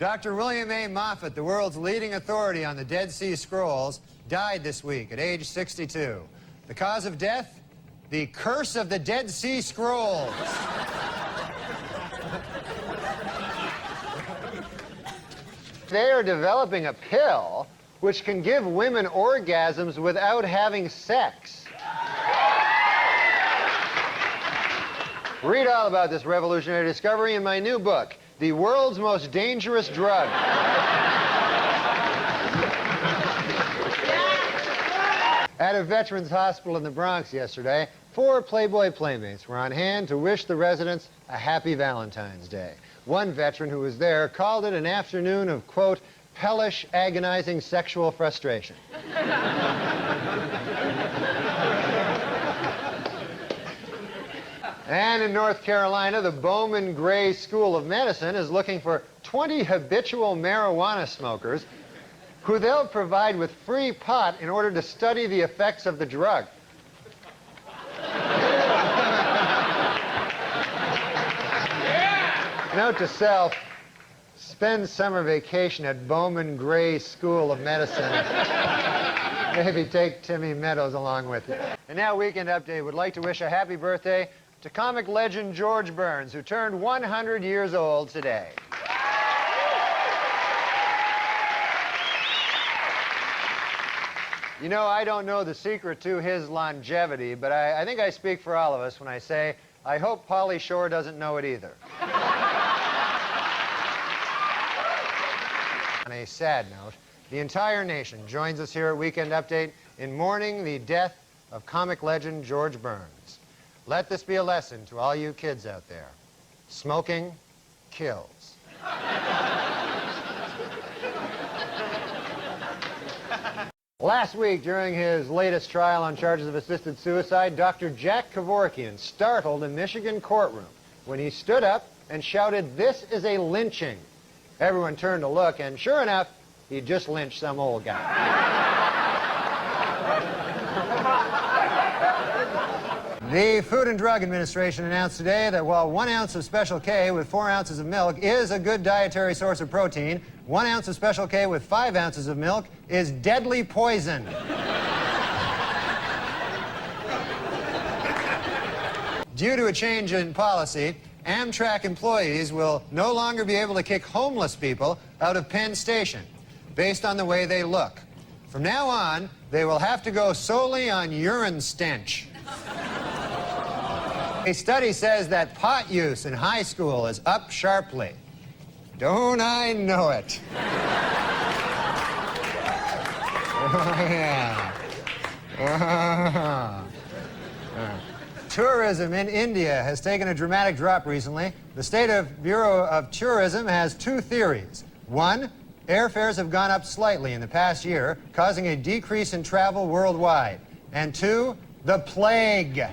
Dr. William A. Moffat, the world's leading authority on the Dead Sea Scrolls, died this week at age 62. The cause of death? The curse of the Dead Sea Scrolls. They are developing a pill which can give women orgasms without having sex. Read all about this revolutionary discovery in my new book, The World's Most Dangerous Drug. At a veterans hospital in the Bronx yesterday, 4 Playboy playmates were on hand to wish the residents a happy Valentine's Day. One veteran who was there called it an afternoon of, quote, hellish, agonizing sexual frustration. And in North Carolina, the Bowman Gray School of Medicine is looking for 20 habitual marijuana smokers who they'll provide with free pot in order to study the effects of the drug. Note to self, spend summer vacation at Bowman Gray School of Medicine. Maybe take Timmy Meadows along with you. And now, Weekend Update would like to wish a happy birthday to comic legend George Burns, who turned 100 years old today. You know, I don't know the secret to his longevity, but I think I speak for all of us when I say, I hope Pauly Shore doesn't know it either. On a sad note, the entire nation joins us here at Weekend Update in mourning the death of comic legend George Burns. Let this be a lesson to all you kids out there. Smoking kills. Last week, during his latest trial on charges of assisted suicide, Dr. Jack Kevorkian startled a Michigan courtroom when he stood up and shouted, "This is a lynching." Everyone turned to look, and sure enough, he just lynched some old guy. The Food and Drug Administration announced today that while 1 ounce of Special K with 4 ounces of milk is a good dietary source of protein, 1 ounce of Special K with 5 ounces of milk is deadly poison. Due to a change in policy, Amtrak employees will no longer be able to kick homeless people out of Penn Station based on the way they look. From now on, they will have to go solely on urine stench. A study says that pot use in high school is up sharply. Don't I know it? Oh, yeah. Tourism in India has taken a dramatic drop recently. The State Bureau of Tourism has 2 theories. 1, airfares have gone up slightly in the past year, causing a decrease in travel worldwide. And 2, the plague.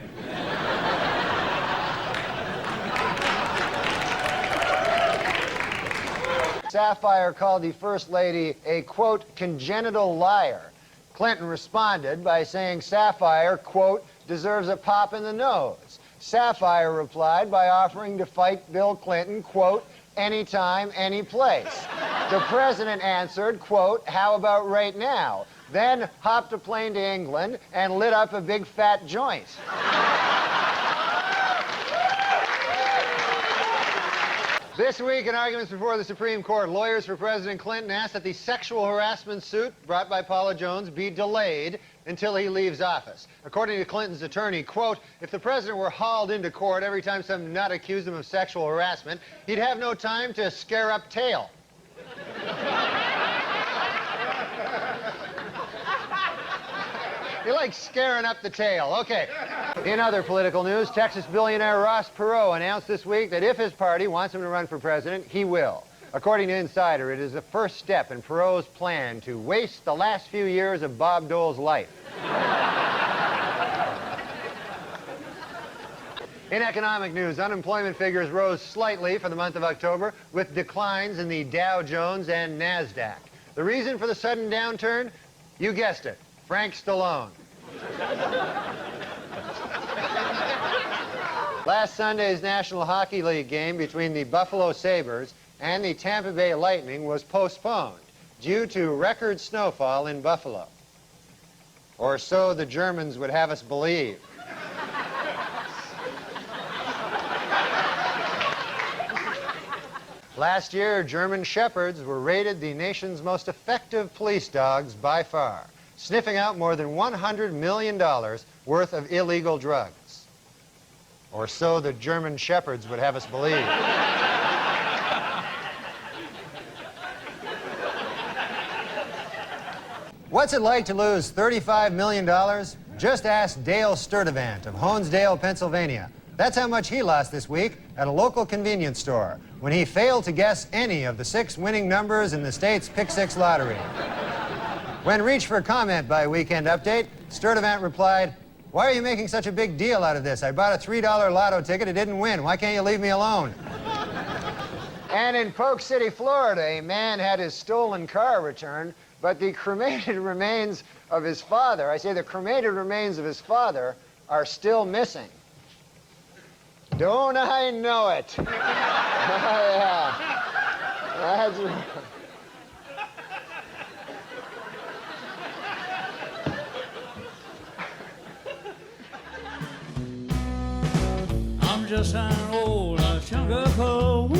Sapphire called the First Lady a, quote, congenital liar. Clinton responded by saying Sapphire, quote, deserves a pop in the nose. Sapphire replied by offering to fight Bill Clinton, quote, anytime, any place. The president answered, quote, how about right now? Then hopped a plane to England and lit up a big fat joint. This week, in arguments before the Supreme Court, lawyers for President Clinton asked that the sexual harassment suit brought by Paula Jones be delayed until he leaves office. According to Clinton's attorney, quote, if the president were hauled into court every time some nut accused him of sexual harassment, he'd have no time to scare up tail. You like scaring up the tail. Okay. In other political news, Texas billionaire Ross Perot announced this week that if his party wants him to run for president, he will. According to Insider, it is the first step in Perot's plan to waste the last few years of Bob Dole's life. In economic news, unemployment figures rose slightly for the month of October, with declines in the Dow Jones and NASDAQ. The reason for the sudden downturn? You guessed it. Frank Stallone. Last Sunday's National Hockey League game between the Buffalo Sabres and the Tampa Bay Lightning was postponed due to record snowfall in Buffalo. Or so the Germans would have us believe. Last year, German Shepherds were rated the nation's most effective police dogs by far, sniffing out more than $100 million worth of illegal drugs. Or so the German Shepherds would have us believe. What's it like to lose $35 million? Just ask Dale Sturdivant of Honesdale, Pennsylvania. That's how much he lost this week at a local convenience store when he failed to guess any of the 6 winning numbers in the state's Pick 6 lottery. When reached for comment by Weekend Update, Sturdivant replied, "Why are you making such a big deal out of this? I bought a $3 lotto ticket. It didn't win. Why can't you leave me alone?" And in Polk City, Florida, a man had his stolen car returned, but the cremated remains of his father, I say the cremated remains of his father, are still missing. Don't I know it? Oh, yeah. That's right. I'm just an old chunk of coal.